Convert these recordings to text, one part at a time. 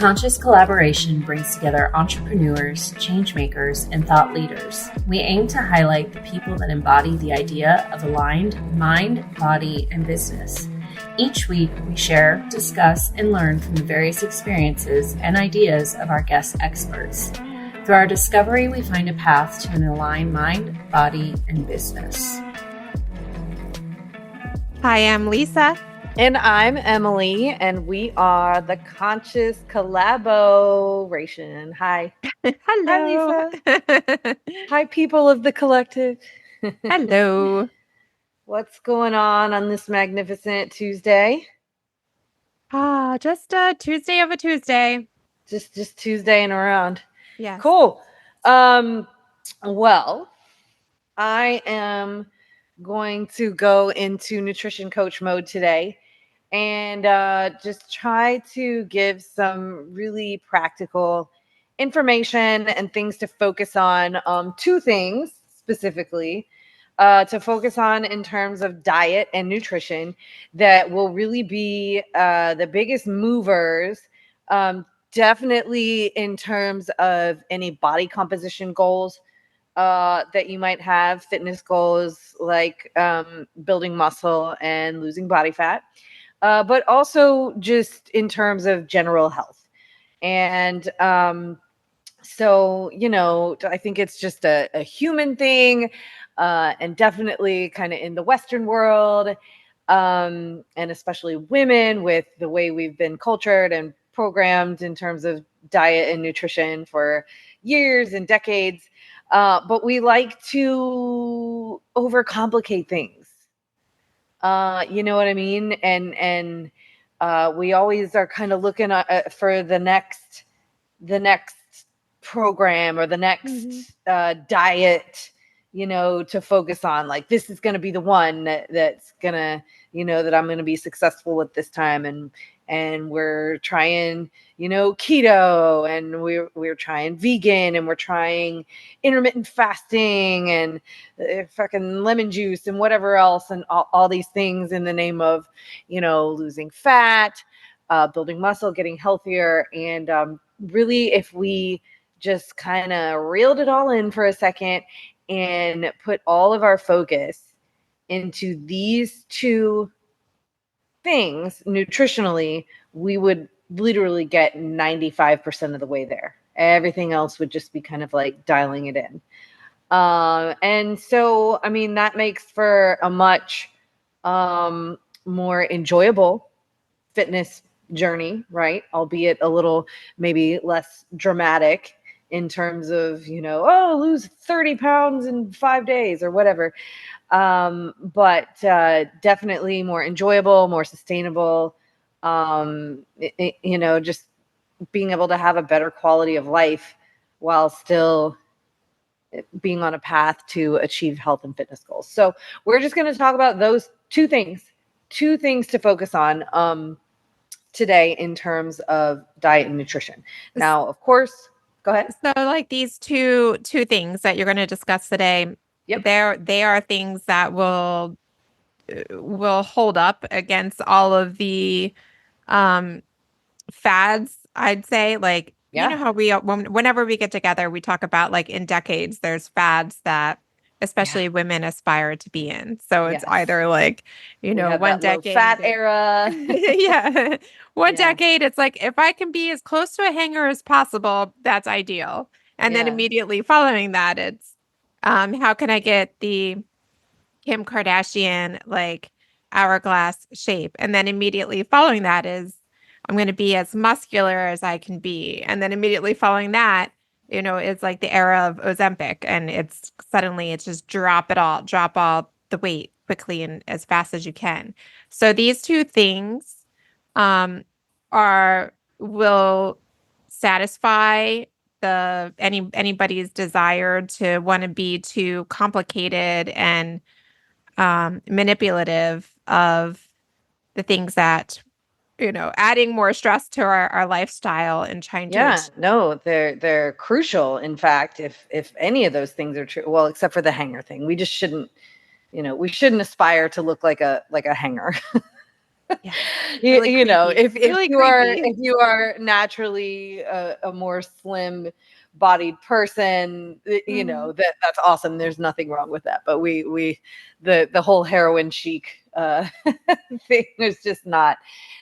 Conscious collaboration brings together entrepreneurs, changemakers, and thought leaders. We aim to highlight the people that embody the idea of aligned mind, body, and business. Each week, we share, discuss, and learn from the various experiences and ideas of our guest experts. Through our discovery, we find a path to an aligned mind, body, and business. Hi, I'm Lisa. And I'm Emily, and we are the Conscious Collaboration. Hi. Hello. Hi, Lisa. Hi, people of the collective. Hello. What's going on this magnificent Tuesday? Just a Tuesday of a Tuesday. Just Tuesday and around. Yeah. Cool. Well, I am going to go into nutrition coach mode today and just try to give some really practical information and things to focus on. Two things specifically to focus on in terms of diet and nutrition that will really be the biggest movers, definitely in terms of any body composition goals that you might have, fitness goals like building muscle and losing body fat, but also just in terms of general health. And so, I think it's just a human thing, and definitely kind of in the Western world, and especially women, with the way we've been cultured and programmed in terms of diet and nutrition for years and decades. But we like to overcomplicate things. You know what I mean? And we always are kind of looking for the next program or the next diet, to focus on. Like, this is going to be the one that's going to, that I'm going to be successful with this time. And we're trying, keto, and we're trying vegan, and we're trying intermittent fasting, and fucking lemon juice and whatever else, and all these things in the name of, losing fat, building muscle, getting healthier. And really, if we just kind of reeled it all in for a second and put all of our focus into these two things nutritionally, we would literally get 95% of the way there. Everything else would just be kind of like dialing it in. And so, I mean, that makes for a much more enjoyable fitness journey, right? Albeit a little maybe less dramatic in terms of, lose 30 pounds in 5 days or whatever. But definitely more enjoyable, more sustainable, just being able to have a better quality of life while still being on a path to achieve health and fitness goals. So we're just going to talk about those two things to focus on today in terms of diet and nutrition. Now, of course, go ahead. So like these two things that you're going to discuss today, yep, they are things that will hold up against all of the fads, I'd say. Like, yeah. You know how whenever we get together, we talk about, like, in decades, there's fads that especially women aspire to be in. So it's either like, one decade fat era. yeah. One decade, it's like, if I can be as close to a hanger as possible, that's ideal. And then immediately following that, it's how can I get the Kim Kardashian, like, hourglass shape? And then immediately following that is, I'm going to be as muscular as I can be. And then immediately following that, it's like the era of Ozempic, and it's just drop all the weight quickly and as fast as you can. So these two things will satisfy anybody's desire to want to be too complicated and manipulative of the things that, adding more stress to our lifestyle and trying to. No, they're crucial. In fact, if any of those things are true, well, except for the hanger thing, we just shouldn't, we shouldn't aspire to look like a hanger. Yeah. Really You know, creepy. if Really if creepy. you are naturally a more slim bodied person, you know, that's awesome. There's nothing wrong with that. But the whole heroin chic thing is just not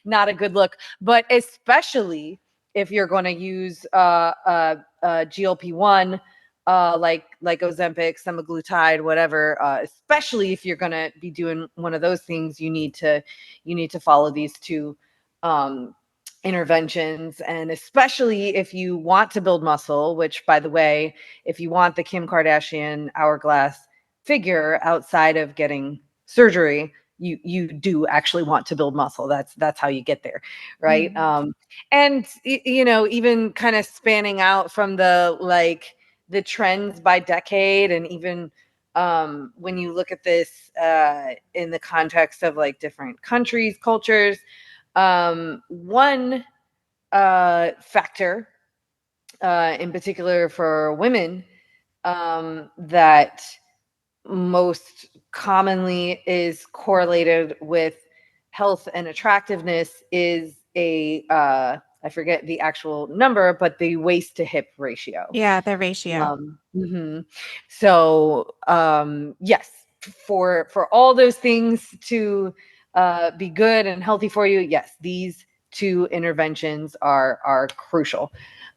a good look. But especially if you're going to use GLP-1, like Ozempic, semaglutide, whatever, especially if you're going to be doing one of those things, you need to follow these two interventions. And especially if you want to build muscle, which, by the way, if you want the Kim Kardashian hourglass figure outside of getting surgery, you do actually want to build muscle. That's how you get there, right? And you know, even kind of spanning out from the trends by decade, and even when you look at this in the context of like different countries, cultures, one factor in particular for women that most commonly is correlated with health and attractiveness is I forget the actual number, but the waist to hip ratio. Yeah, the ratio. So yes, for all those things to be good and healthy for you, yes, these two interventions are crucial.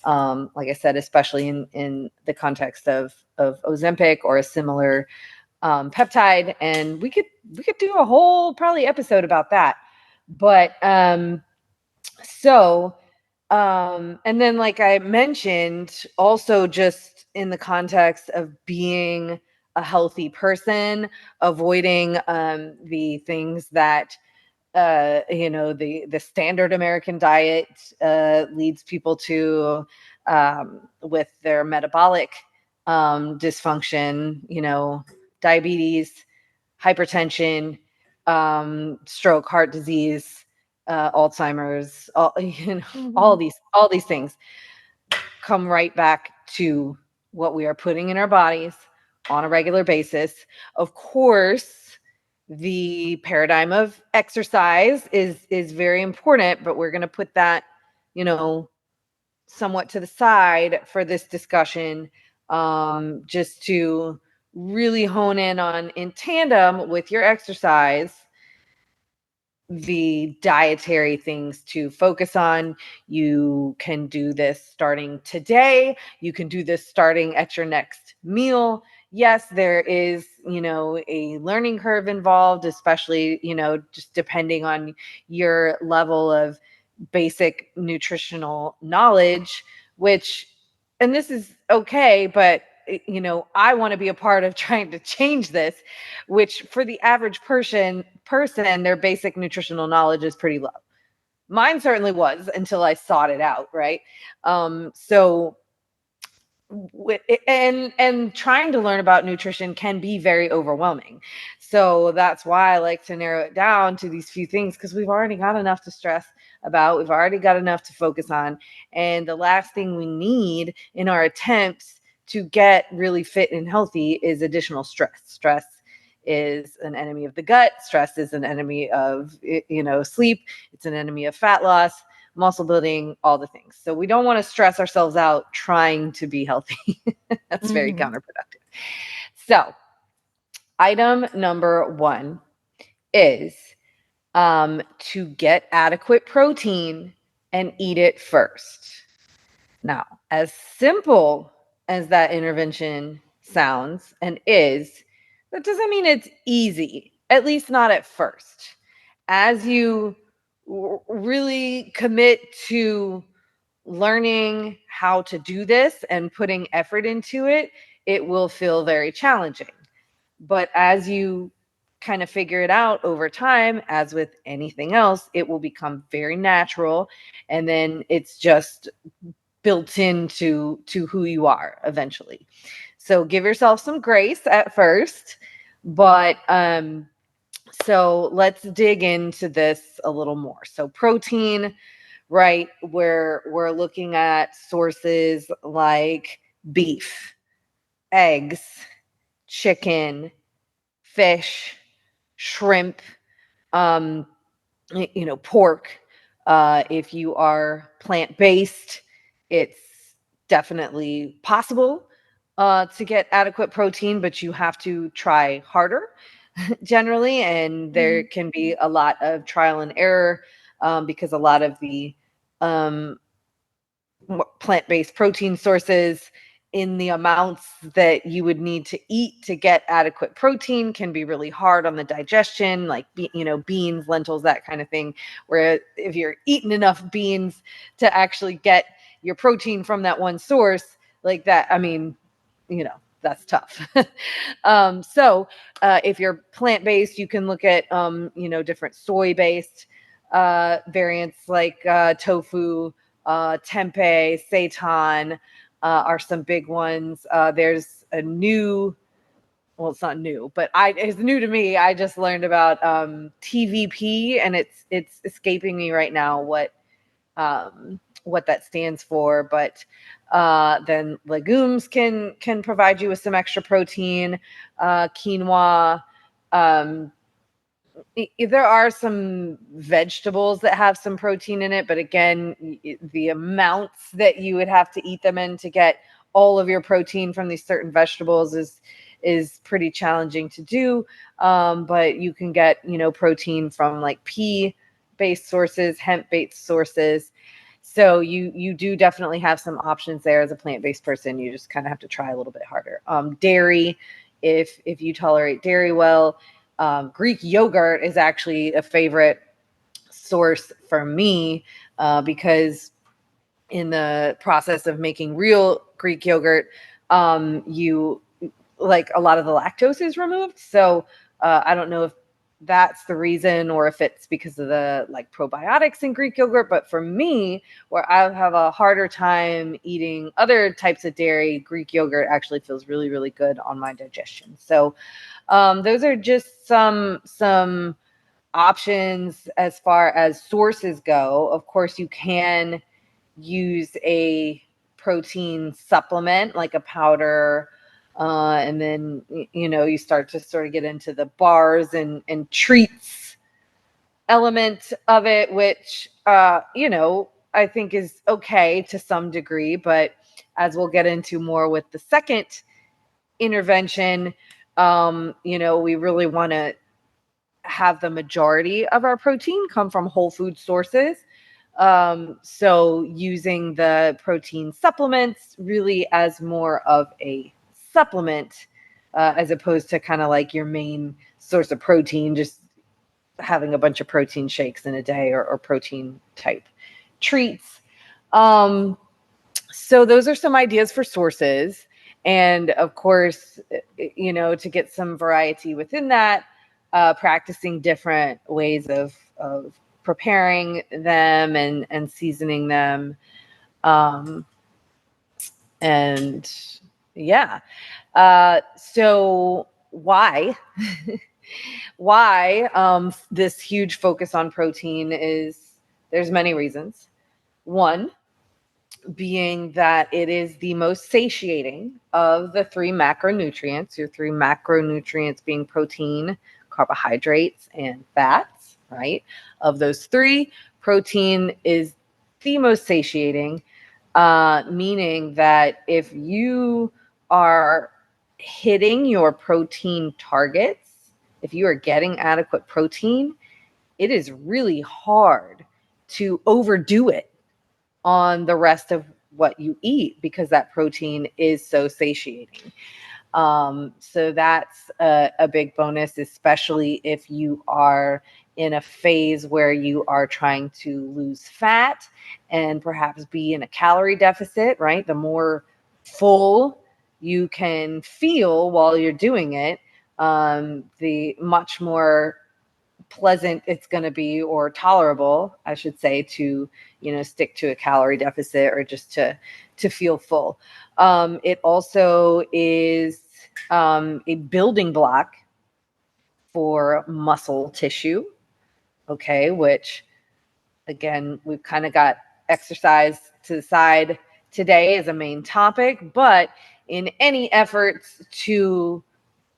Like I said, especially in the context of Ozempic or a similar peptide, and we could do a whole probably episode about that. But and then, like I mentioned, also just in the context of being a healthy person, avoiding the things that you know, the standard American diet leads people to with their metabolic dysfunction, you know, diabetes, hypertension, stroke, heart disease, Alzheimer's, you know, all these things come right back to what we are putting in our bodies on a regular basis. Of course, the paradigm of exercise is very important, but we're going to put that, you know, somewhat to the side for this discussion, just to really hone in on, in tandem with your exercise, the dietary things to focus on. You can do this starting today. You can do this starting at your next meal. Yes, there is, you know, a learning curve involved, especially, you know, just depending on your level of basic nutritional knowledge, which, and this is okay, but you know, I want to be a part of trying to change this, which for the average person, their basic nutritional knowledge is pretty low. Mine certainly was until I sought it out, right? So and trying to learn about nutrition can be very overwhelming. So that's why I like to narrow it down to these few things, because we've already got enough to stress about, we've already got enough to focus on, and the last thing we need in our attempts to get really fit and healthy is additional stress is an enemy of the gut. Stress is an enemy of, you know, sleep. It's an enemy of fat loss, muscle building, all the things. So we don't want to stress ourselves out trying to be healthy. That's very counterproductive. So item number 1 is to get adequate protein and eat it first. Now, as simple as that intervention sounds and is, that doesn't mean it's easy, at least not at first. As you really commit to learning how to do this and putting effort into it, it will feel very challenging. But as you kind of figure it out over time, as with anything else, it will become very natural. And then it's just built into who you are eventually. So give yourself some grace at first. But so let's dig into this a little more. So protein, right? We're looking at sources like beef, eggs, chicken, fish, shrimp, pork. If you are plant-based, it's definitely possible to get adequate protein, but you have to try harder generally. And there can be a lot of trial and error because a lot of the plant-based protein sources in the amounts that you would need to eat to get adequate protein can be really hard on the digestion, like, beans, lentils, that kind of thing. Where if you're eating enough beans to actually get your protein from that one source, like that, I mean, that's tough. So if you're plant-based, you can look at, different soy-based variants like tofu, tempeh, seitan are some big ones. There's a new, well, it's not new, but it's new to me. I just learned about TVP, and it's escaping me right now what that stands for. But then legumes can provide you with some extra protein. Quinoa. There are some vegetables that have some protein in it, but again, the amounts that you would have to eat them in to get all of your protein from these certain vegetables is pretty challenging to do. But you can get, protein from like pea-based sources, hemp-based sources. So you do definitely have some options there as a plant-based person. You just kind of have to try a little bit harder. Dairy, if you tolerate dairy well. Greek yogurt is actually a favorite source for me because in the process of making real Greek yogurt, you like a lot of the lactose is removed. So I don't know if that's the reason or if it's because of the probiotics in Greek yogurt. But for me, where I have a harder time eating other types of dairy, Greek yogurt actually feels really, really good on my digestion. So those are just some options as far as sources go. Of course, you can use a protein supplement like a powder, and then you start to sort of get into the bars and treats element of it, which I think is okay to some degree. But as we'll get into more with the second intervention, we really want to have the majority of our protein come from whole food sources. So using the protein supplements really as more of a supplement, as opposed to kind of like your main source of protein, just having a bunch of protein shakes in a day or protein type treats. So those are some ideas for sources. And of course, to get some variety within that, practicing different ways of preparing them and seasoning them. And yeah. So why this huge focus on protein is, there's many reasons. One being that it is the most satiating of the three macronutrients, your three macronutrients being protein, carbohydrates, and fats, right? Of those three, protein is the most satiating, meaning that if you are hitting your protein targets, if you are getting adequate protein, it is really hard to overdo it on the rest of what you eat because that protein is so satiating. So that's a big bonus, especially if you are in a phase where you are trying to lose fat and perhaps be in a calorie deficit, right? The more full you can feel while you're doing it, the much more pleasant it's going to be, or tolerable, I should say, to stick to a calorie deficit or just to feel full. It also is a building block for muscle tissue, okay, which again, we've kind of got exercise to the side today as a main topic, but in any efforts to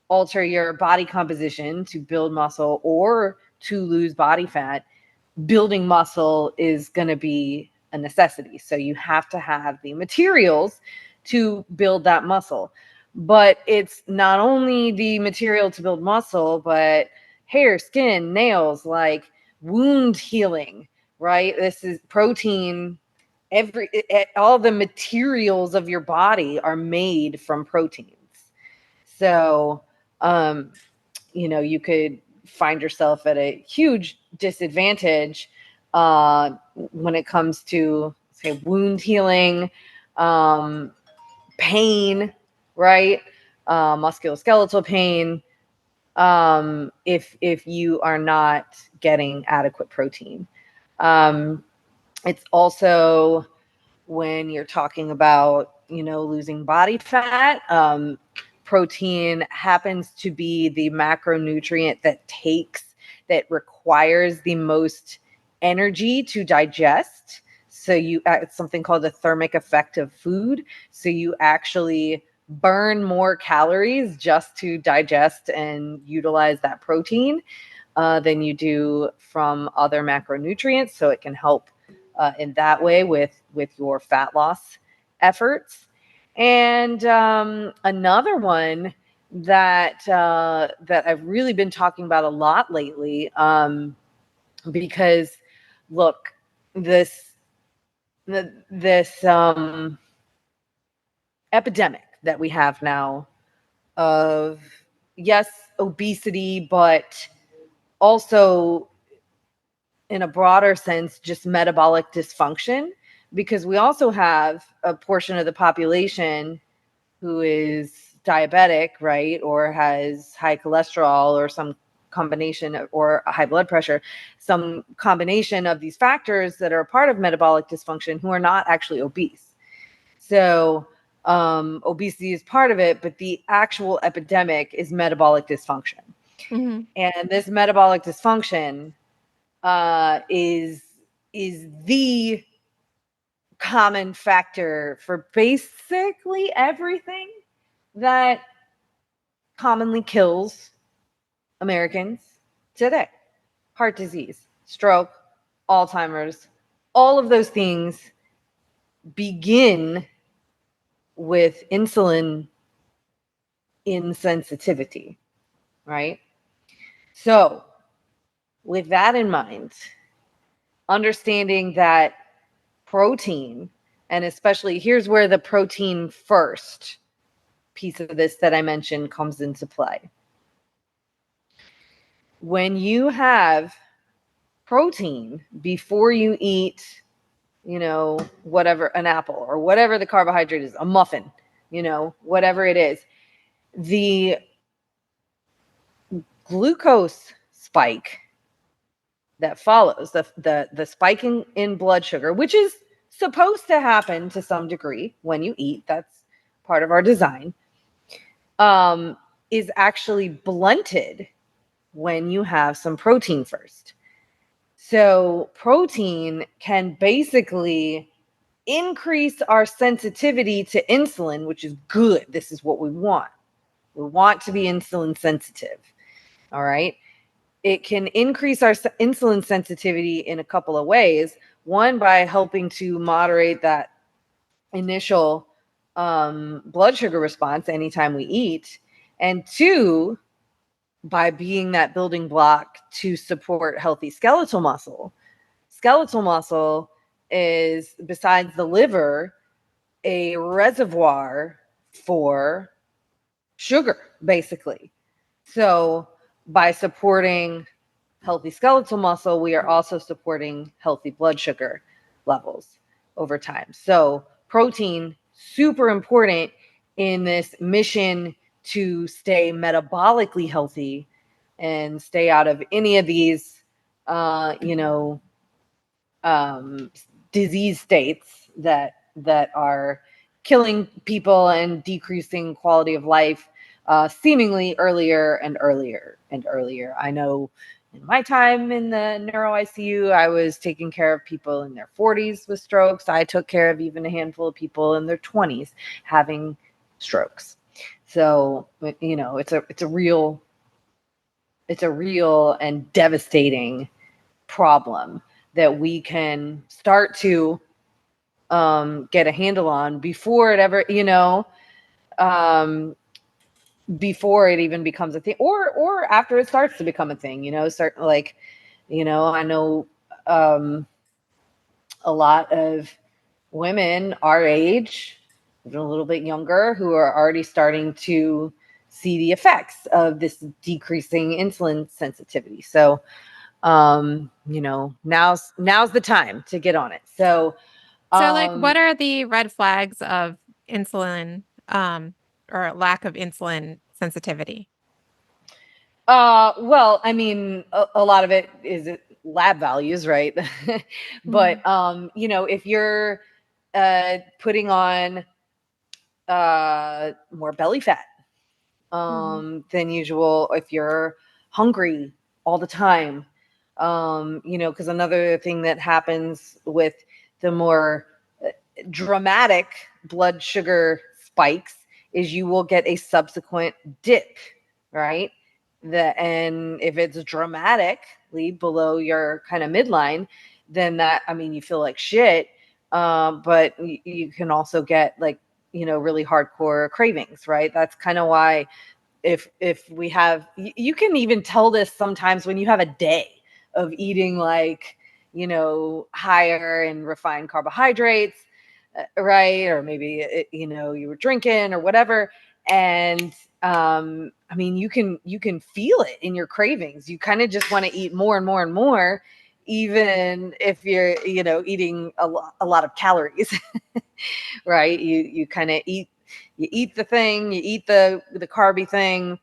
alter your body composition to build muscle or to lose body fat, building muscle is going to be a necessity. So you have to have the materials to build that muscle. But it's not only the material to build muscle, but hair, skin, nails, like wound healing, right? This is protein. All the materials of your body are made from proteins. So, you could find yourself at a huge disadvantage when it comes to, say, wound healing, pain, right? Musculoskeletal pain, if you are not getting adequate protein. It's also when you're talking about, losing body fat, protein happens to be the macronutrient that requires the most energy to digest. So it's something called the thermic effect of food. So you actually burn more calories just to digest and utilize that protein than you do from other macronutrients. So it can help in that way with your fat loss efforts. And another one that I've really been talking about a lot lately, because look, this epidemic that we have now of, yes, obesity, but also in a broader sense, just metabolic dysfunction, because we also have a portion of the population who is diabetic, right? Or has high cholesterol or some combination, or high blood pressure, some combination of these factors that are a part of metabolic dysfunction, who are not actually obese. So obesity is part of it, but the actual epidemic is metabolic dysfunction. Mm-hmm. And this metabolic dysfunction is the common factor for basically everything that commonly kills Americans today. Heart disease, stroke, Alzheimer's, all of those things begin with insulin insensitivity, right? So with that in mind, understanding that protein, and especially here's where the protein first piece of this that I mentioned comes into play. When you have protein before you eat, whatever, an apple or whatever the carbohydrate is, a muffin, whatever it is, the glucose spike that follows, the spike in blood sugar, which is supposed to happen to some degree when you eat, that's part of our design, is actually blunted when you have some protein first. So protein can basically increase our sensitivity to insulin, which is good. This is what we want. We want to be insulin sensitive. All right. It can increase our insulin sensitivity in a couple of ways. One, by helping to moderate that initial blood sugar response anytime we eat. And two, by being that building block to support healthy skeletal muscle. Skeletal muscle is, besides the liver, a reservoir for sugar, basically. So by supporting healthy skeletal muscle, we are also supporting healthy blood sugar levels over time. So protein, super important in this mission to stay metabolically healthy and stay out of any of these, disease states that are killing people and decreasing quality of life seemingly earlier and earlier and earlier. I know in my time in the neuro ICU, I was taking care of people in their 40s with strokes. I took care of even a handful of people in their 20s having strokes. So, it's a real and devastating problem that we can start to get a handle on before it ever, before it even becomes a thing, or after it starts to become a thing, I know a lot of women our age, even a little bit younger, who are already starting to see the effects of this decreasing insulin sensitivity. So, now's the time to get on it. So, like, what are the red flags of insulin, or lack of insulin sensitivity? well, I mean, a lot of it is lab values, right? But if you're putting on more belly fat than usual, if you're hungry all the time, because another thing that happens with the more dramatic blood sugar spikes is you will get a subsequent dip, right? And if it's dramatically below your kind of midline, then you feel like shit. But you can also get like, really hardcore cravings, right? That's kind of why if we have, you can even tell this sometimes when you have a day of eating like, higher in refined carbohydrates, right? Or maybe, you were drinking or whatever. And you can feel it in your cravings. You kind of just want to eat more and more and more, even if you're, eating a lot of calories, right? You kind of eat the thing, you eat the carby thing,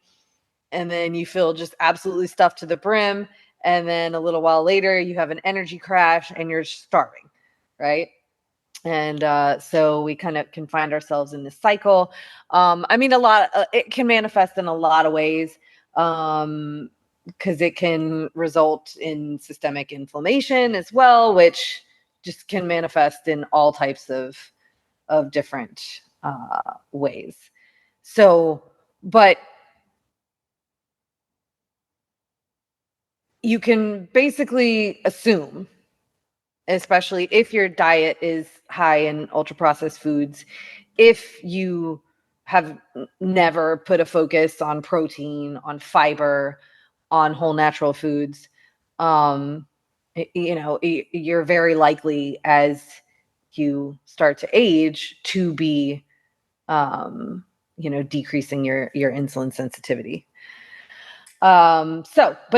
and then you feel just absolutely stuffed to the brim. And then a little while later, you have an energy crash and you're starving, right? And so we kind of can find ourselves in this cycle. It can manifest in a lot of ways, because it can result in systemic inflammation as well, which just can manifest in all types of different ways. So, but you can basically assume, especially if your diet is high in ultra processed foods, if you have never put a focus on protein, on fiber, on whole natural foods, you're very likely, as you start to age, to be decreasing your insulin sensitivity. But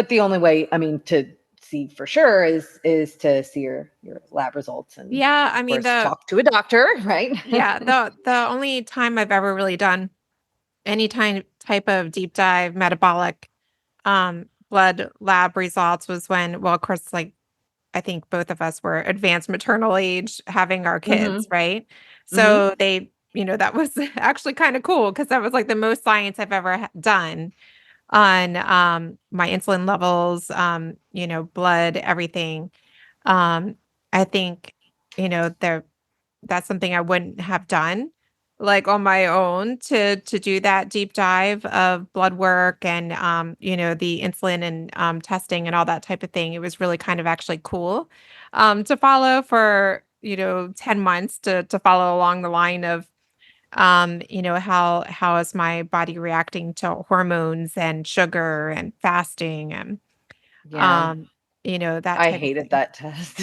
the only way, to see for sure is to see your lab results, and of course, talk to a doctor, right? the only time I've ever really done any type of deep dive metabolic blood lab results was when, well, of course, like, I think both of us were advanced maternal age having our kids, right? So they, that was actually kind of cool, because that was like the most science I've ever done on my insulin levels, blood, everything. I think, there that's something I wouldn't have done like on my own to do that deep dive of blood work and the insulin and testing and all that type of thing. It was really kind of actually cool to follow for 10 months to follow along the line of how is my body reacting to hormones and sugar and fasting and Yeah. that I type of hated thing. that test.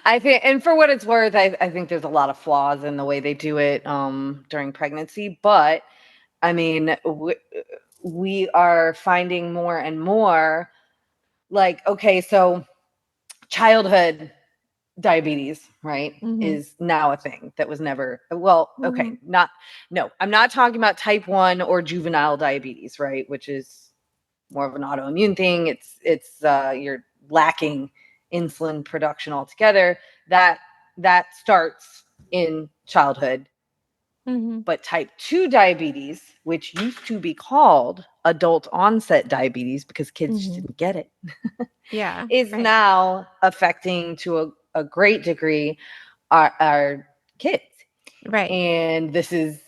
I think, and for what it's worth, I think there's a lot of flaws in the way they do it during pregnancy. But I mean, we are finding more and more, like, okay, so childhood diabetes, right, is now a thing that was never, well, okay, I'm not talking about type 1 or juvenile diabetes, right, which is more of an autoimmune thing. It's you're lacking insulin production altogether. That starts in childhood. But type 2 diabetes, which used to be called adult onset diabetes because kids just didn't get it, Yeah, is right. now affecting to a great degree our kids. Right. And this is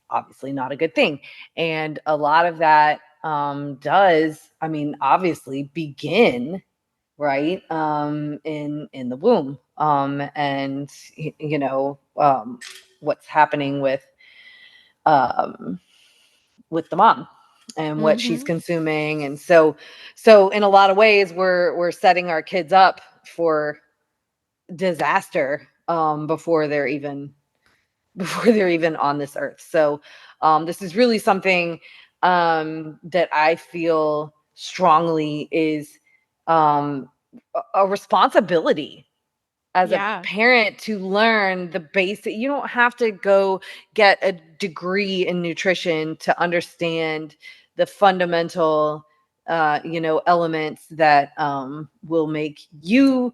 obviously not a good thing. And a lot of that does, obviously begin right? In the womb, and what's happening with the mom and what she's consuming. And so in a lot of ways we're setting our kids up for disaster before they're even on this earth. So this is really something that I feel strongly is a responsibility as a parent to learn the basic. You don't have to go get a degree in nutrition to understand the fundamental elements that will make you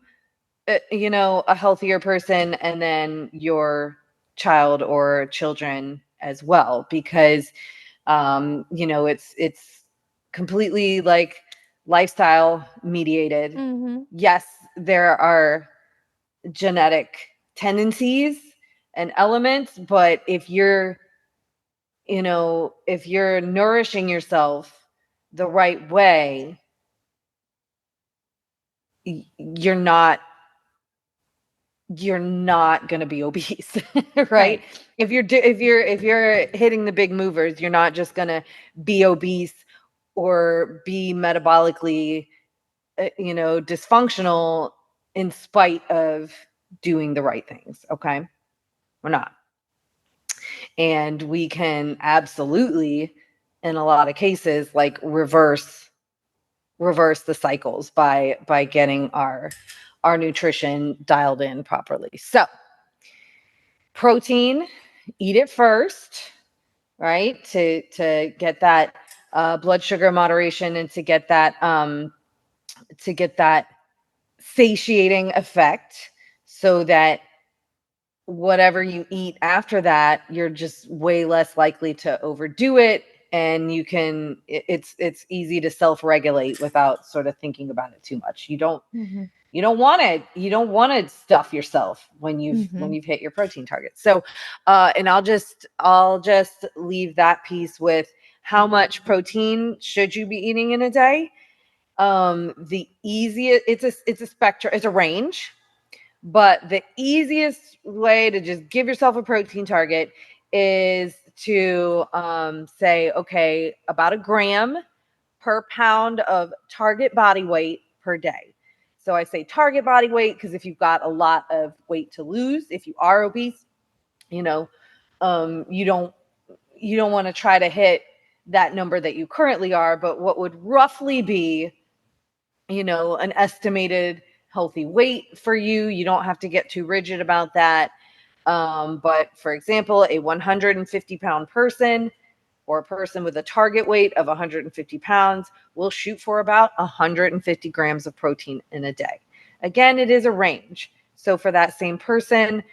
a healthier person, and then your child or children as well, because it's completely like lifestyle mediated. Yes, there are genetic tendencies and elements, but if you're nourishing yourself the right way, you're not going to be obese, right? If you're hitting the big movers, you're not just going to be obese or be metabolically dysfunctional in spite of doing the right things. Okay, we're not. And we can absolutely, in a lot of cases, like reverse the cycles by getting our nutrition dialed in properly. So protein, eat it first, right? To get that blood sugar moderation and to get that satiating effect, so that whatever you eat after that, you're just way less likely to overdo it, and it's easy to self-regulate without sort of thinking about it too much. You don't want to stuff yourself when you've hit your protein target. So and I'll just leave that piece with how much protein should you be eating in a day. The easiest, it's a spectrum, it's a range, but the easiest way to just give yourself a protein target is to say, okay, about 1 gram per pound of target body weight per day. So I say target body weight because if you've got a lot of weight to lose, if you are obese, you don't want to try to hit that number that you currently are, but what would roughly be, an estimated healthy weight for you. You don't have to get too rigid about that. But for example, a 150-pound person or a person with a target weight of 150 pounds will shoot for about 150 grams of protein in a day. Again, it is a range. So for that same person,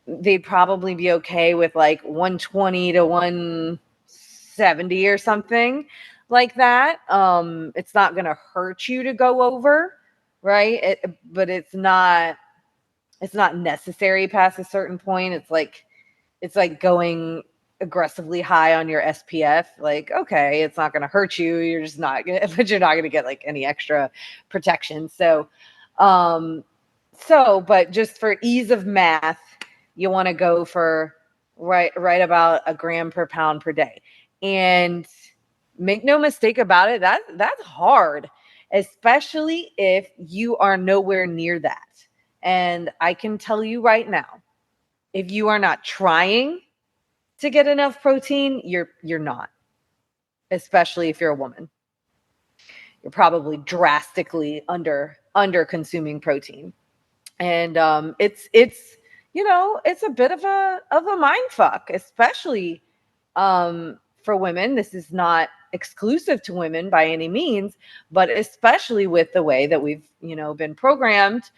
they'd probably be okay with like 120 to 170 or something like that. It's not going to hurt you to go over, right? But it's not necessary past a certain point. It's like going aggressively high on your SPF. Like, okay, it's not going to hurt you. You're just not going to, but you're not going to get like any extra protection. So, but just for ease of math, you want to go for right about 1 gram per pound per day. And make no mistake about it, that's hard, especially if you are nowhere near that. And I can tell you right now, if you are not trying to get enough protein, you're not. Especially if you're a woman. You're probably drastically under consuming protein. And it's a bit of a mind fuck, especially for women. This is not exclusive to women by any means, but especially with the way that we've been programmed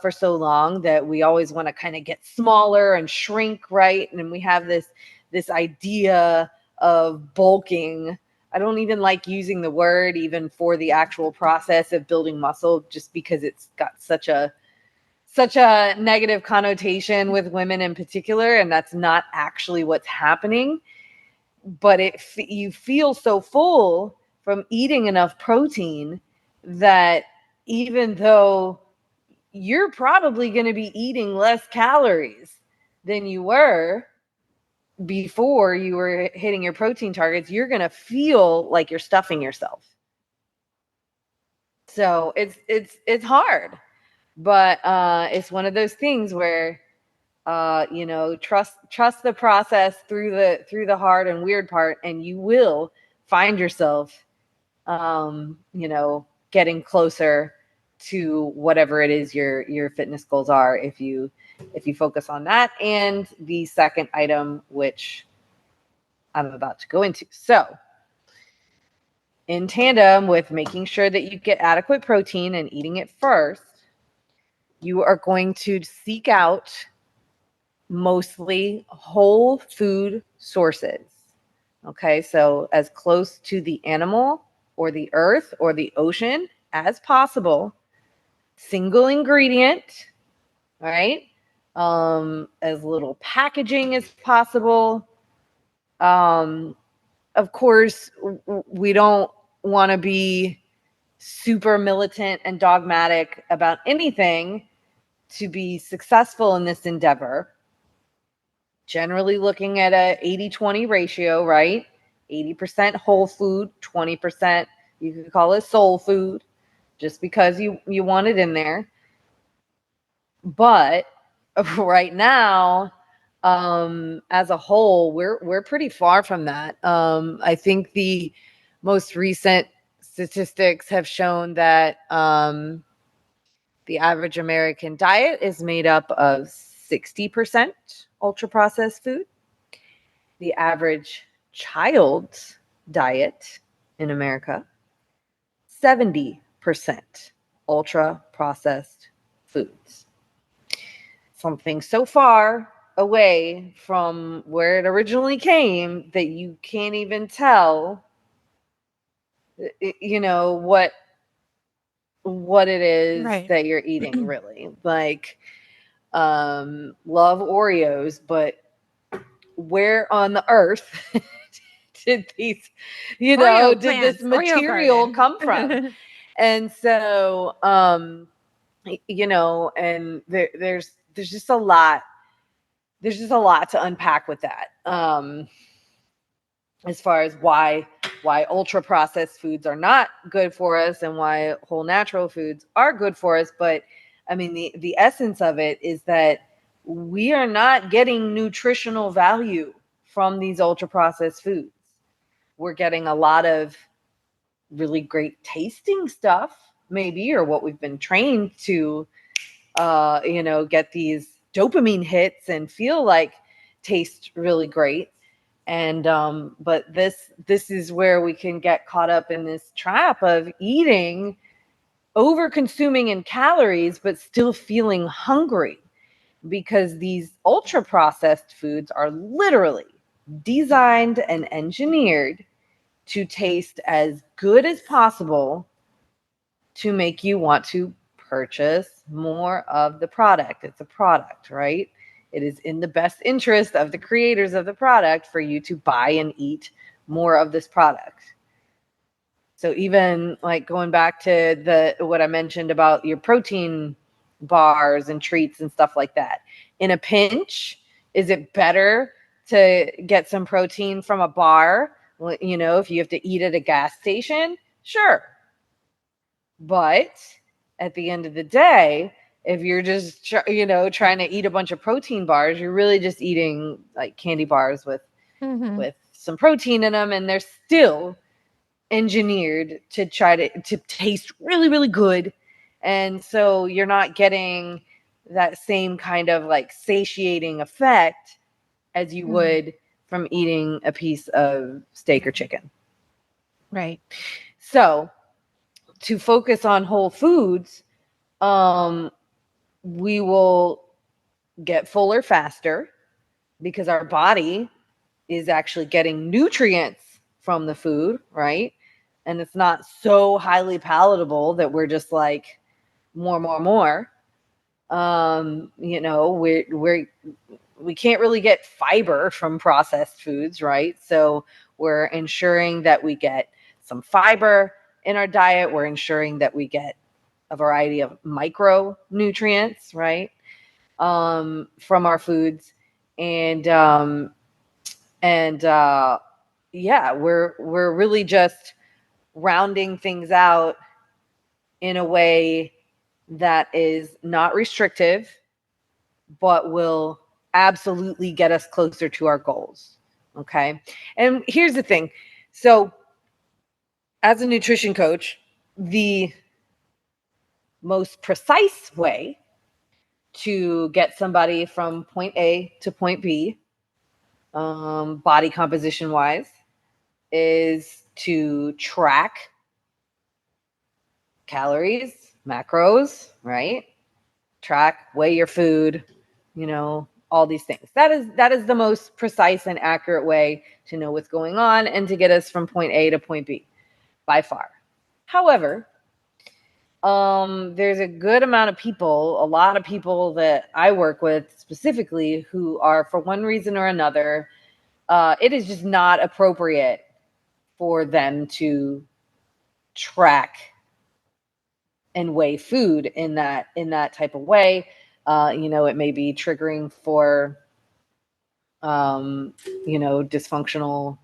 for so long, that we always want to kind of get smaller and shrink, right? And we have this idea of bulking. I don't even like using the word even for the actual process of building muscle, just because it's got such a negative connotation with women in particular, and that's not actually what's happening. But you feel so full from eating enough protein that even though you're probably going to be eating less calories than you were before you were hitting your protein targets, you're going to feel like you're stuffing yourself. So it's hard, but it's one of those things where trust the process through the hard and weird part, and you will find yourself getting closer to whatever it is your fitness goals are if you focus on that. And the second item, which I'm about to go into. So in tandem with making sure that you get adequate protein and eating it first, you are going to seek out mostly whole food sources. Okay, so as close to the animal or the earth or the ocean as possible, single ingredient, right? As little packaging as possible. Of course, we don't want to be super militant and dogmatic about anything to be successful in this endeavor. Generally looking at a 80-20 ratio, right? 80% whole food, 20% you could call it soul food, just because you want it in there. But right now, as a whole, we're pretty far from that. I think the most recent statistics have shown that the average American diet is made up of 60% ultra-processed food. The average child's diet in America, 70% ultra-processed foods. Something so far away from where it originally came that you can't even tell, what it is that you're eating, really. Like, love Oreos, but where on the earth did these, did this material come from? And so, and there's just a lot. There's just a lot to unpack with that. As far as why ultra processed foods are not good for us and why whole natural foods are good for us. But I mean, the essence of it is that we are not getting nutritional value from these ultra processed foods. We're getting a lot of really great tasting stuff, maybe, or what we've been trained to, get these dopamine hits and feel like taste really great. And but this is where we can get caught up in this trap of eating, over consuming in calories, but still feeling hungry, because these ultra processed foods are literally designed and engineered to taste as good as possible to make you want to purchase more of the product. It's a product, right? It is in the best interest of the creators of the product for you to buy and eat more of this product. So even like going back to what I mentioned about your protein bars and treats and stuff like that. In a pinch, is it better to get some protein from a bar? Well, if you have to eat at a gas station, sure. But at the end of the day, if you're just, trying to eat a bunch of protein bars, you're really just eating like candy bars with some protein in them. And they're still engineered to try to taste really, really good. And so you're not getting that same kind of like satiating effect as you would from eating a piece of steak or chicken. Right. So to focus on whole foods, we will get fuller faster because our body is actually getting nutrients from the food, right? And it's not so highly palatable that we're just like more. We can't really get fiber from processed foods, right? So we're ensuring that we get some fiber in our diet. We're ensuring that we get a variety of micronutrients, right? From our foods. And yeah, we're really just rounding things out in a way that is not restrictive, but will absolutely get us closer to our goals. Okay. And here's the thing. So as a nutrition coach, the most precise way to get somebody from point A to point B, body composition wise, is to track calories, macros, right? Track, weigh your food, all these things. That is the most precise and accurate way to know what's going on and to get us from point A to point B by far. However, there's a good amount of people, a lot of people that I work with specifically who are, for one reason or another, it is just not appropriate for them to track and weigh food in that type of way. It may be triggering for, dysfunctional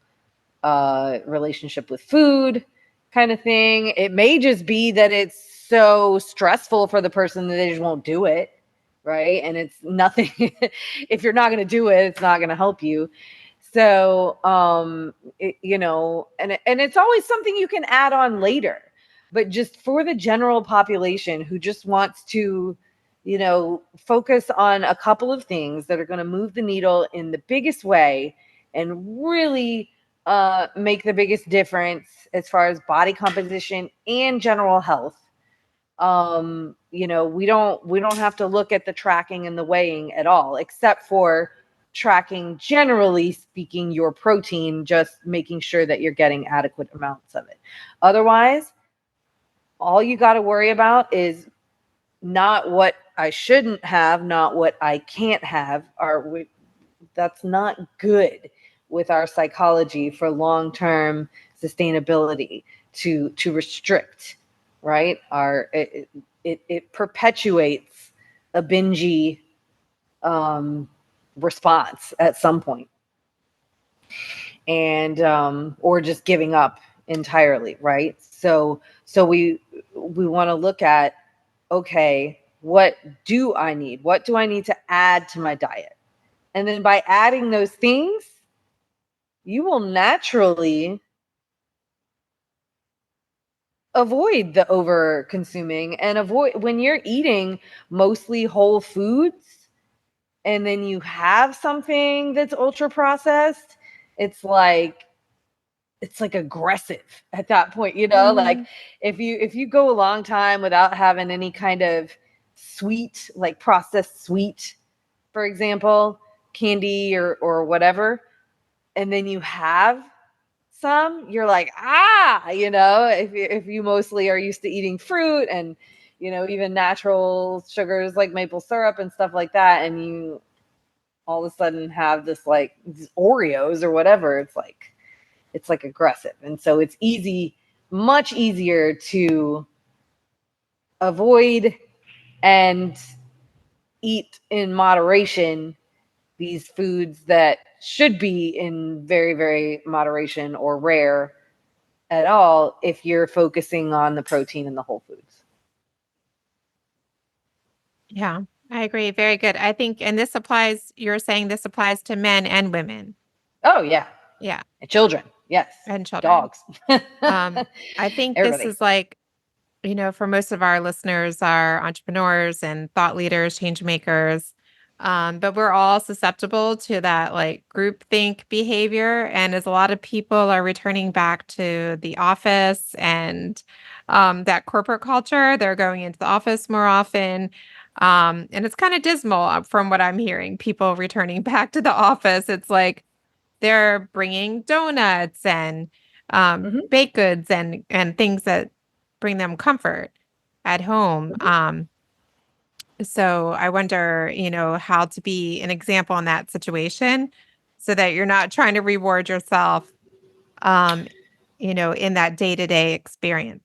relationship with food kind of thing. It may just be that it's so stressful for the person that they just won't do it, right? And it's nothing. If you're not going to do it, it's not going to help you. So, and it's always something you can add on later. But just for the general population who just wants to, focus on a couple of things that are going to move the needle in the biggest way and really make the biggest difference as far as body composition and general health. We don't have to look at the tracking and the weighing at all, except for tracking, generally speaking, your protein, just making sure that you're getting adequate amounts of it. Otherwise, all you got to worry about is not what I shouldn't have, not what I can't have. That's not good with our psychology for long-term sustainability to restrict, right? It perpetuates a bingy response at some point, and or just giving up entirely, right? So we want to look at, okay, what do I need? What do I need to add to my diet? And then by adding those things, you will naturally avoid the over consuming and avoid when you're eating mostly whole foods and then you have something that's ultra processed. It's like aggressive at that point, like if you go a long time without having any kind of sweet, like processed sweet, for example, candy or whatever, and then you have some, you're like, if you mostly are used to eating fruit and, even natural sugars like maple syrup and stuff like that, and you all of a sudden have this like these Oreos or whatever, it's like aggressive. And so it's much easier to avoid and eat in moderation these foods that should be in very, very moderation or rare at all if you're focusing on the protein and the whole foods. Yeah, I agree. Very good. I think, and you're saying this applies to men and women. Oh, yeah. Yeah. And children. Yes. And children. Dogs. I think Everybody. This is like, for most of our listeners are entrepreneurs and thought leaders, change makers. But we're all susceptible to that like groupthink behavior. And as a lot of people are returning back to the office and that corporate culture, they're going into the office more often. And it's kind of dismal from what I'm hearing, people returning back to the office. It's like they're bringing donuts and baked goods and things that bring them comfort at home. So I wonder, how to be an example in that situation so that you're not trying to reward yourself, in that day-to-day experience.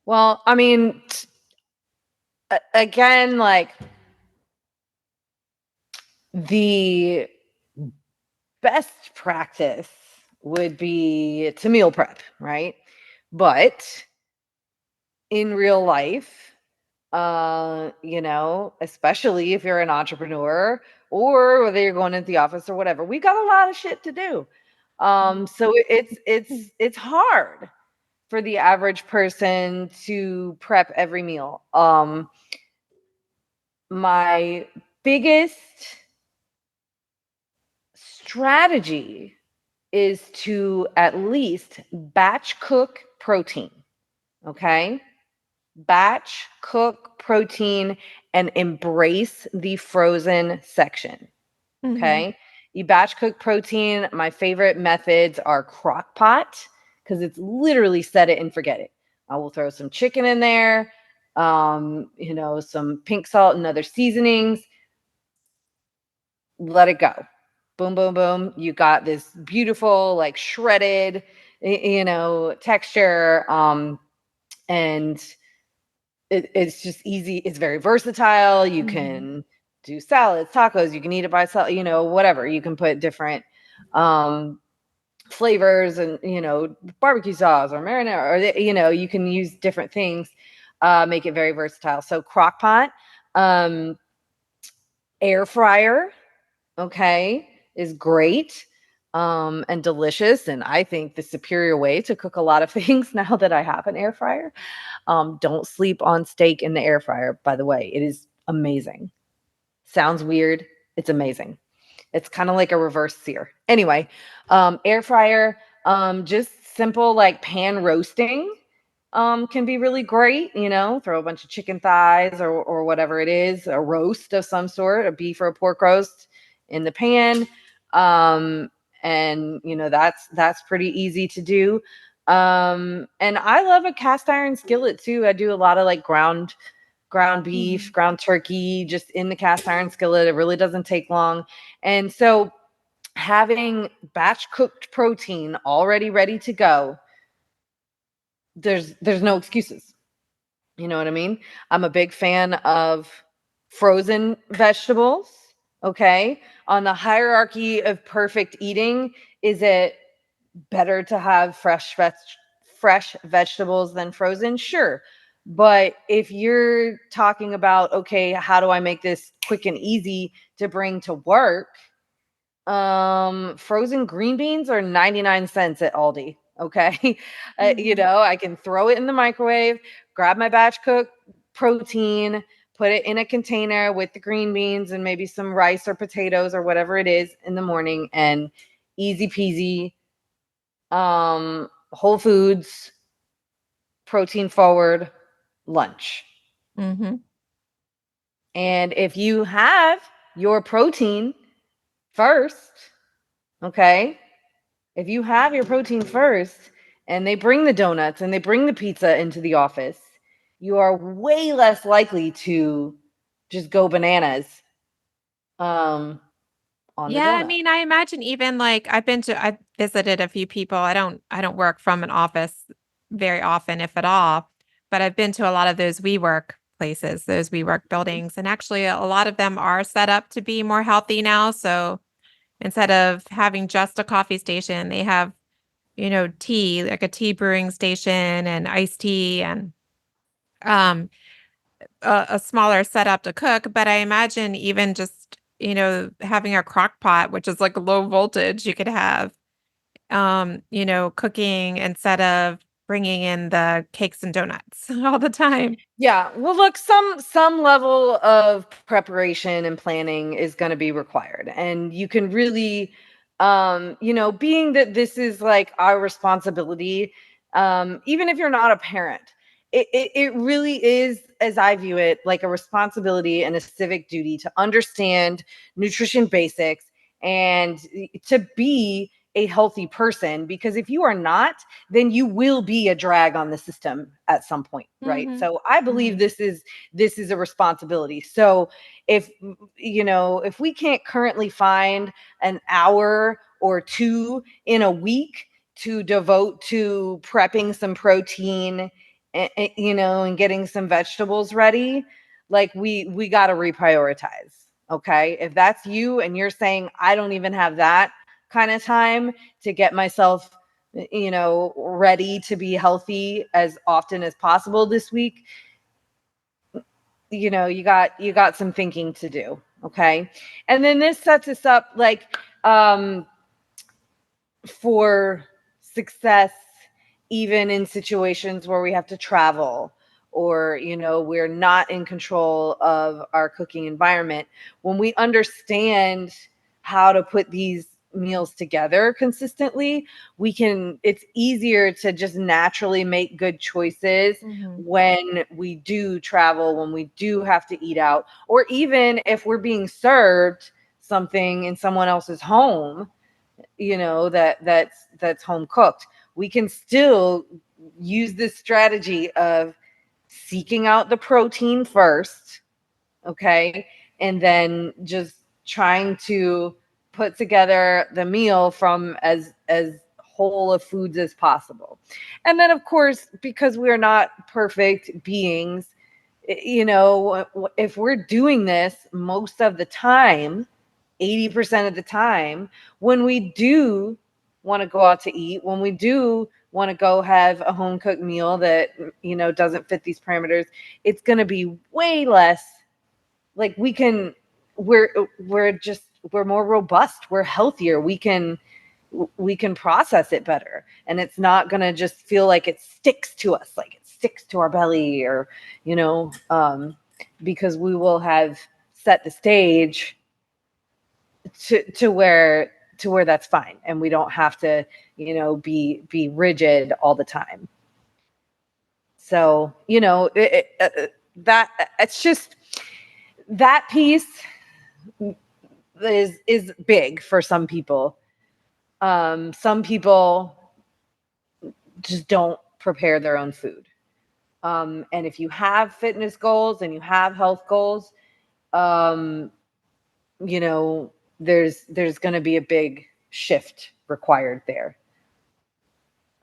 Well, I mean, again, like the best practice would be to meal prep, right? But in real life, especially if you're an entrepreneur or whether you're going into the office or whatever, we got a lot of shit to do. So it's hard for the average person to prep every meal. My biggest strategy is to at least batch cook protein. Okay. Batch cook protein and embrace the frozen section. Okay. You batch cook protein. My favorite methods are crock pot because it's literally set it and forget it. I will throw some chicken in there, some pink salt and other seasonings. Let it go. Boom, boom, boom. You got this beautiful, like shredded, texture. And it's just easy. It's very versatile. You can do salads, tacos. You can eat it by itself, whatever. You can put different flavors and, barbecue sauce or marinara, or, you can use different things, make it very versatile. So crock pot, air fryer, okay, is great and delicious. And I think the superior way to cook a lot of things now that I have an air fryer. Don't sleep on steak in the air fryer, by the way. It is amazing. Sounds weird. It's amazing. It's kind of like a reverse sear. Anyway, air fryer, just simple like pan roasting can be really great. Throw a bunch of chicken thighs or whatever it is, a roast of some sort, a beef or a pork roast in the pan. And that's pretty easy to do. And I love a cast iron skillet too. I do a lot of like ground beef, ground turkey, just in the cast iron skillet. It really doesn't take long. And so having batch cooked protein already ready to go, there's no excuses. You know what I mean? I'm a big fan of frozen vegetables. Okay. On the hierarchy of perfect eating, is it better to have fresh vegetables than frozen? Sure. But if you're talking about, okay, how do I make this quick and easy to bring to work? Frozen green beans are 99 cents at Aldi. Okay. I can throw it in the microwave, grab my batch cook protein, put it in a container with the green beans and maybe some rice or potatoes or whatever it is in the morning, and easy peasy. Whole foods, protein forward lunch. And if you have your protein first, okay, if you have your protein first and they bring the donuts and they bring the pizza into the office, you are way less likely to just go bananas on the donut. I mean, I imagine even like I visited a few people. I don't work from an office very often, if at all, but I've been to a lot of those WeWork places, those WeWork buildings, and actually a lot of them are set up to be more healthy now. So instead of having just a coffee station, they have, tea, like a tea brewing station and iced tea and a smaller setup to cook. But I imagine even just, having a crock pot, which is like low voltage, you could have, cooking instead of bringing in the cakes and donuts all the time. Yeah. Well, look, some level of preparation and planning is going to be required. And you can really, being that this is like our responsibility, even if you're not a parent, it really is, as I view it, like a responsibility and a civic duty to understand nutrition basics and to be a healthy person, because if you are not, then you will be a drag on the system at some point, right? So I believe this is a responsibility. So if we can't currently find an hour or two in a week to devote to prepping some protein and getting some vegetables ready, like we got to reprioritize. Okay. If that's you and you're saying, I don't even have that kind of time to get myself, ready to be healthy as often as possible this week, you got some thinking to do. Okay. And then this sets us up like, for success, even in situations where we have to travel, or we're not in control of our cooking environment. When we understand how to put these meals together consistently, it's easier to just naturally make good choices when we do travel, when we do have to eat out, or even if we're being served something in someone else's home, that's home cooked. We can still use this strategy of seeking out the protein first, okay, and then just trying to put together the meal from as whole of foods as possible. And then, of course, because we are not perfect beings, if we're doing this most of the time, 80% of the time, when we do want to go out to eat, when we do want to go have a home cooked meal that, doesn't fit these parameters, it's going to be way less. Like we're more robust. We're healthier. We can process it better. And it's not going to just feel like it sticks to us, like it sticks to our belly, or, because we will have set the stage to where that's fine, and we don't have to be rigid all the time. So that it's just that piece is big for some people. Some people just don't prepare their own food, and if you have fitness goals and you have health goals, there's going to be a big shift required there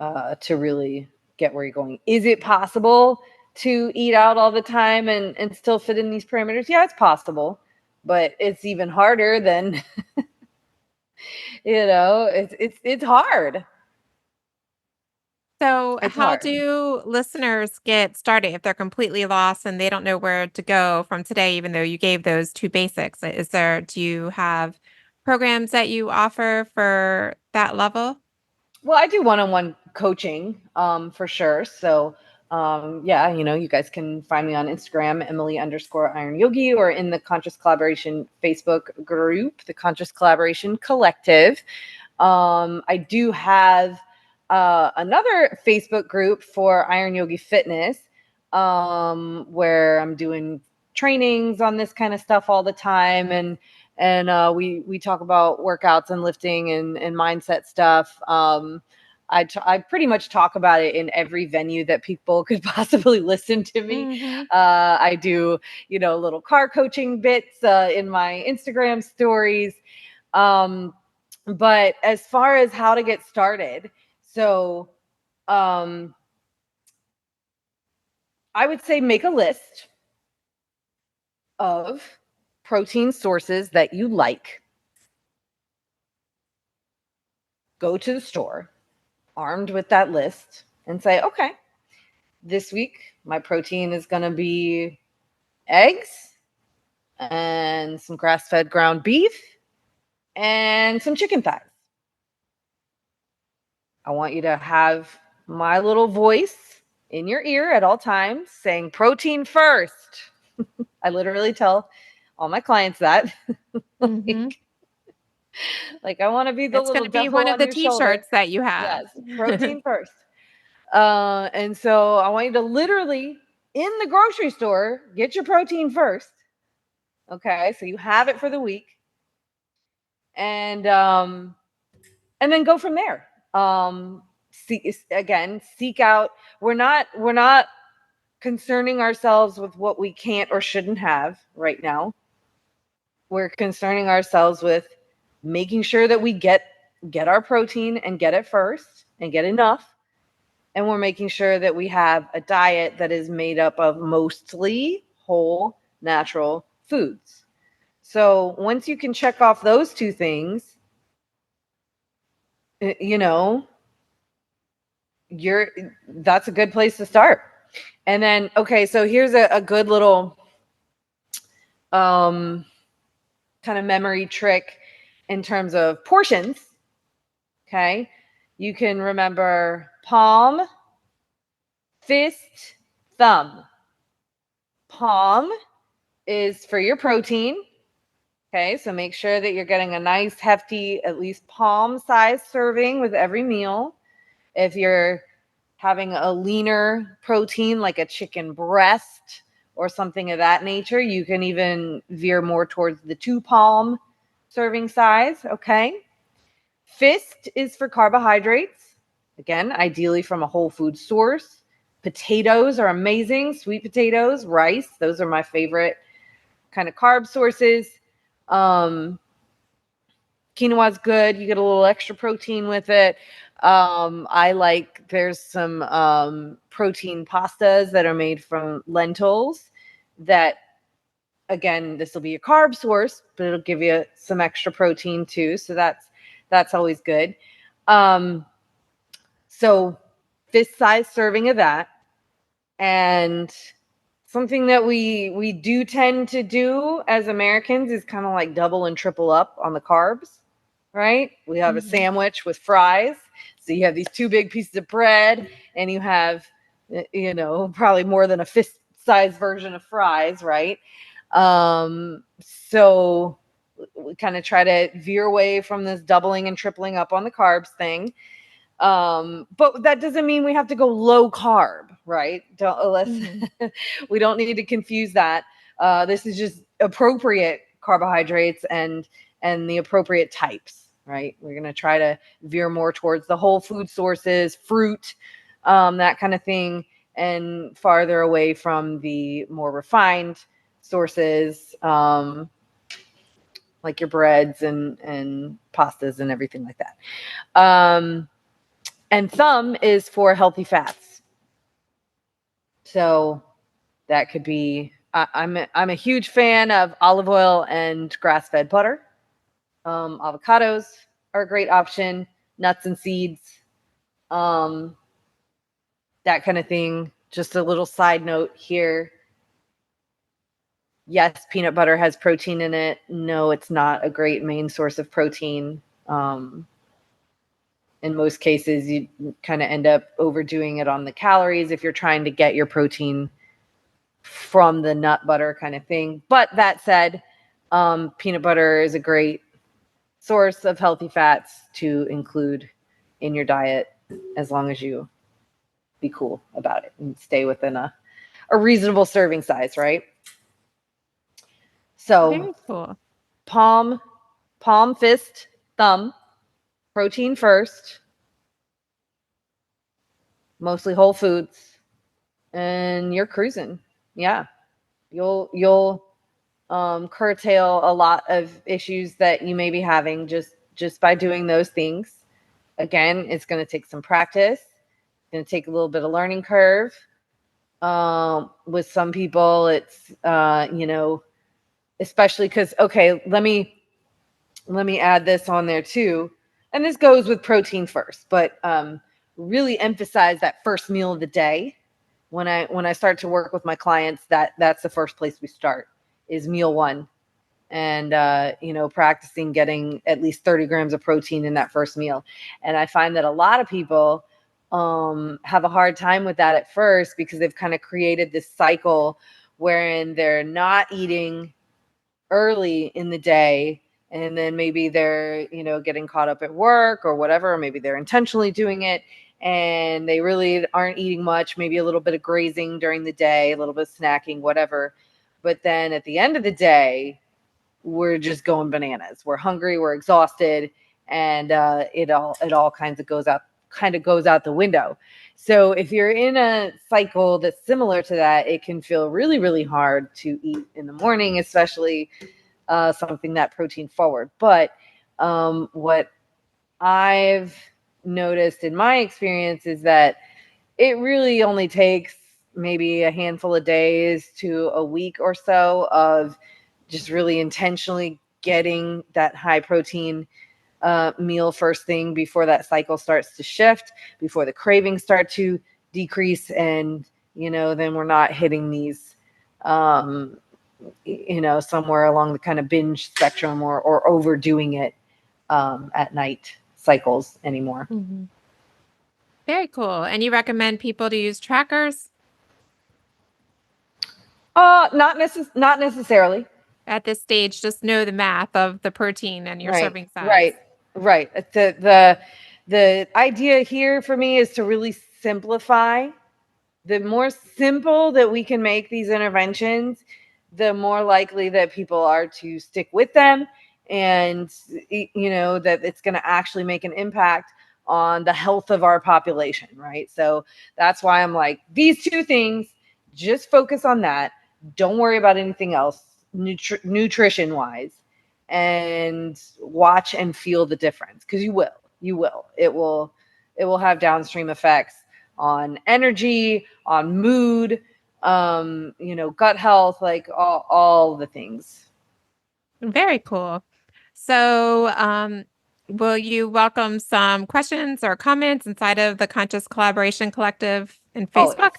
to really get where you're going. Is it possible to eat out all the time and still fit in these parameters? Yeah, it's possible, but it's even harder than, it's hard. So how do listeners get started if they're completely lost and they don't know where to go from today, even though you gave those two basics? Do you have programs that you offer for that level? Well, I do one-on-one coaching, for sure. So, yeah, you guys can find me on Instagram, Emily_Iron Yogi, or in the Conscious Collaboration Facebook group, the Conscious Collaboration Collective. I do have another Facebook group for Iron Yogi Fitness, where I'm doing trainings on this kind of stuff all the time, and we talk about workouts and lifting and mindset stuff. I pretty much talk about it in every venue that people could possibly listen to me. I do, little car coaching bits in my Instagram stories. But as far as how to get started, so I would say make a list of protein sources that you like. Go to the store armed with that list and say, okay, this week my protein is going to be eggs and some grass-fed ground beef and some chicken thighs. I want you to have my little voice in your ear at all times saying protein first. I literally tell all my clients that. Like I want to be the it's little going to be devil one of on the your t-shirts shoulder. that you have. Yes, protein first. And so I want you to literally in the grocery store get your protein first. Okay, so you have it for the week, and then go from there. Seek out. We're not concerning ourselves with what we can't or shouldn't have right now. We're concerning ourselves with making sure that we get our protein and get it first and get enough. And we're making sure that we have a diet that is made up of mostly whole natural foods. So once you can check off those two things, you know, that's a good place to start. And then, okay, so here's a good little kind of memory trick in terms of portions. Okay, you can remember palm, fist, thumb. Palm is for your protein. Okay, so make sure that you're getting a nice hefty, at least palm size serving with every meal. If you're having a leaner protein like a chicken breast or something of that nature, you can even veer more towards the 2 palm serving size. Okay. Fist is for carbohydrates. Again, ideally from a whole food source. Potatoes are amazing. Sweet potatoes, rice, those are my favorite kind of carb sources. Quinoa is good. You get a little extra protein with it. There's some protein pastas that are made from lentils that, again, this will be a carb source, but it'll give you some extra protein too. So that's always good. So fist size serving of that. And something that we do tend to do as Americans is kind of like double and triple up on the carbs, right? We have a sandwich with fries. So you have these 2 big pieces of bread and you have, probably more than a fist size version of fries, right? So we kind of try to veer away from this doubling and tripling up on the carbs thing. But that doesn't mean we have to go low carb, right? We don't need to confuse that. This is just appropriate carbohydrates and the appropriate types, right? We're going to try to veer more towards the whole food sources, fruit, that kind of thing, and farther away from the more refined sources, like your breads and pastas and everything like that. And thumb is for healthy fats. So that could be, I'm a huge fan of olive oil and grass-fed butter. Avocados are a great option. Nuts and seeds, that kind of thing. Just a little side note here. Yes, peanut butter has protein in it. No, it's not a great main source of protein. In most cases, you kind of end up overdoing it on the calories if you're trying to get your protein from the nut butter kind of thing. But that said, peanut butter is a great source of healthy fats to include in your diet, as long as you be cool about it and stay within a reasonable serving size, right? So very cool. Palm, fist, thumb, protein first, mostly whole foods, and you're cruising. Yeah. You'll curtail a lot of issues that you may be having just by doing those things. Again, it's going to take some practice. It's going to take a little bit of learning curve. With some people, it's, especially because, okay, let me add this on there too. And this goes with protein first, but really emphasize that first meal of the day. When I start to work with my clients, that's the first place we start, is meal one. And, practicing getting at least 30 grams of protein in that first meal. And I find that a lot of people have a hard time with that at first, because they've kind of created this cycle wherein they're not eating early in the day, and then maybe they're, getting caught up at work or whatever, or maybe they're intentionally doing it and they really aren't eating much, maybe a little bit of grazing during the day, a little bit of snacking, whatever. But then at the end of the day, we're just going bananas. We're hungry, we're exhausted, and it all kinds of goes out the window. So if you're in a cycle that's similar to that, it can feel really, really hard to eat in the morning, especially something that protein forward. But what I've noticed in my experience is that it really only takes, maybe a handful of days to a week or so of just really intentionally getting that high protein meal first thing before that cycle starts to shift, before the cravings start to decrease, and then we're not hitting these somewhere along the kind of binge spectrum or overdoing it at night cycles anymore. Mm-hmm. Very cool. And you recommend people to use trackers? Not necessarily. At this stage, just know the math of the protein and your serving size. Right. The idea here for me is to really simplify. The more simple that we can make these interventions, the more likely that people are to stick with them, and that it's going to actually make an impact on the health of our population, right? So that's why I'm like, these two things, just focus on that. Don't worry about anything else nutrition wise, and watch and feel the difference, because you will. It will have downstream effects on energy, on mood, gut health, like all the things. Very cool. So, will you welcome some questions or comments inside of the Conscious Collaboration Collective in Facebook? Always.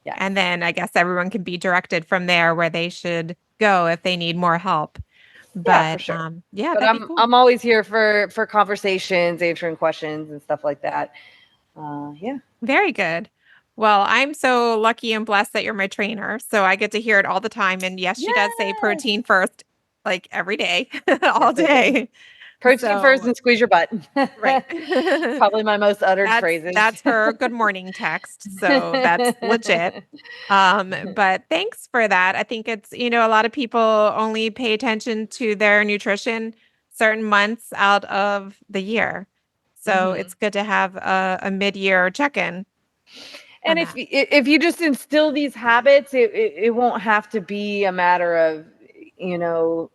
Yeah. And then I guess everyone can be directed from there where they should go if they need more help. But yeah, for sure. But cool. I'm always here for conversations, answering questions and stuff like that. Yeah. Very good. Well, I'm so lucky and blessed that you're my trainer. So I get to hear it all the time. And yes, she does say protein first, like every day, all day. Protein first and squeeze your butt. Right. Probably my most uttered phrases. That's her good morning text. So that's legit. But thanks for that. I think it's, a lot of people only pay attention to their nutrition certain months out of the year. So it's good to have a mid-year check-in. And if you just instill these habits, it won't have to be a matter of,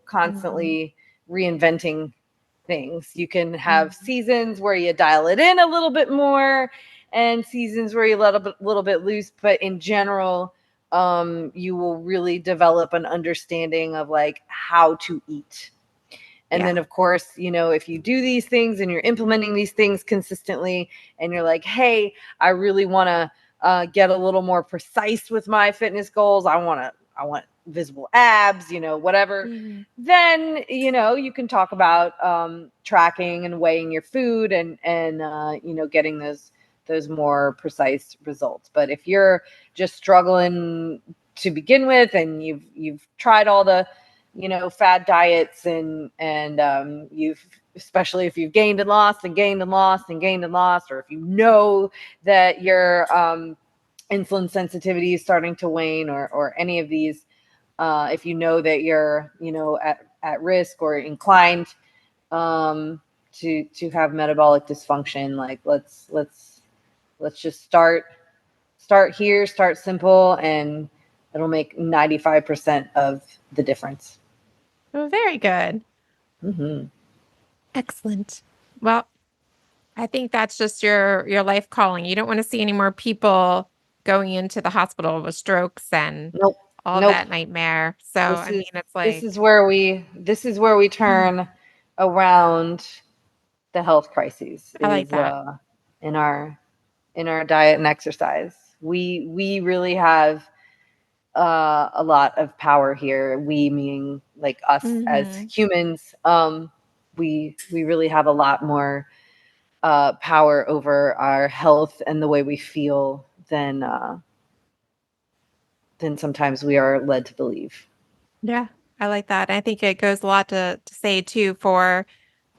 constantly reinventing things. You can have seasons where you dial it in a little bit more, and seasons where you let a little bit loose. But in general, you will really develop an understanding of like how to eat. And then, of course, if you do these things and you're implementing these things consistently, and you're like, hey, I really want to get a little more precise with my fitness goals. I want visible abs, whatever. Then, you can talk about tracking and weighing your food and getting those more precise results. But if you're just struggling to begin with, and you've tried all the fad diets, and you've, especially if you've gained and lost and gained and lost and gained and lost, or if that your insulin sensitivity is starting to wane, or any of these, if that you're at risk or inclined to have metabolic dysfunction, like let's just start here, start simple, and it'll make 95% of the difference. Well, very good. Excellent. Well, I think that's just your life calling. You don't want to see any more people going into the hospital with strokes and that nightmare. So it's like this is where we turn around the health crises. I like that. In our diet and exercise. We really have a lot of power here. We meaning like us as humans. We really have a lot more power over our health and the way we feel than sometimes we are led to believe. Yeah, I like that. I think it goes a lot to say too for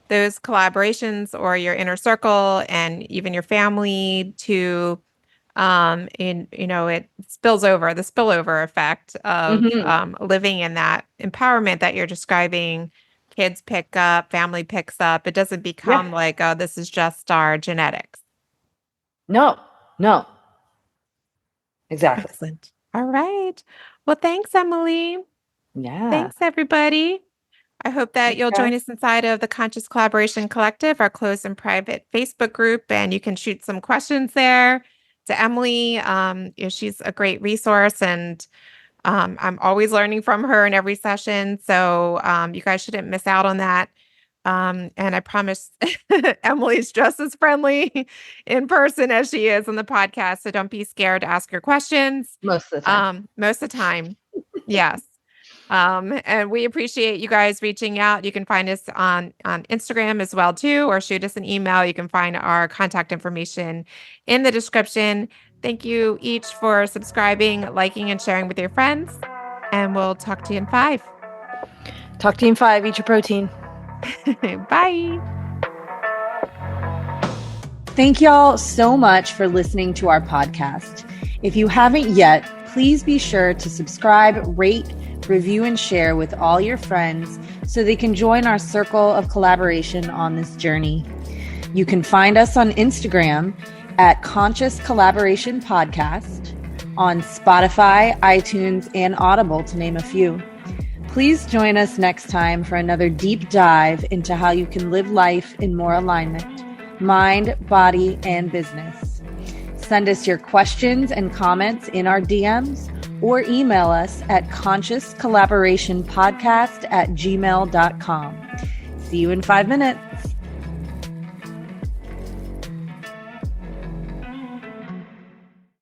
those collaborations or your inner circle and even your family to it spills over, the spillover effect of living in that empowerment that you're describing. Kids pick up, family picks up. It doesn't become like, oh, this is just our genetics. No. Exactly. Excellent. All right. Well, thanks, Emily. Yeah. Thanks, everybody. I hope that you'll join us inside of the Conscious Collaboration Collective, our closed and private Facebook group, and you can shoot some questions there. to Emily. She's a great resource, and I'm always learning from her in every session. So you guys shouldn't miss out on that. And I promise Emily's just as friendly in person as she is on the podcast. So don't be scared to ask her questions. Most of the time. Most of the time. Yes. And we appreciate you guys reaching out. You can find us on Instagram as well too, or shoot us an email. You can find our contact information in the description. Thank you each for subscribing, liking, and sharing with your friends. And we'll talk to you in 5. Talk to you in 5. Eat your protein. Bye. Thank y'all so much for listening to our podcast. If you haven't yet, please be sure to subscribe, rate, review, and share with all your friends so they can join our circle of collaboration on this journey. You can find us on Instagram at Conscious Collaboration Podcast, on Spotify, iTunes, and Audible, to name a few. Please join us next time for another deep dive into how you can live life in more alignment, mind, body, and business. Send us your questions and comments in our DMs or email us at consciouscollaborationpodcast@gmail.com. See you in 5 minutes.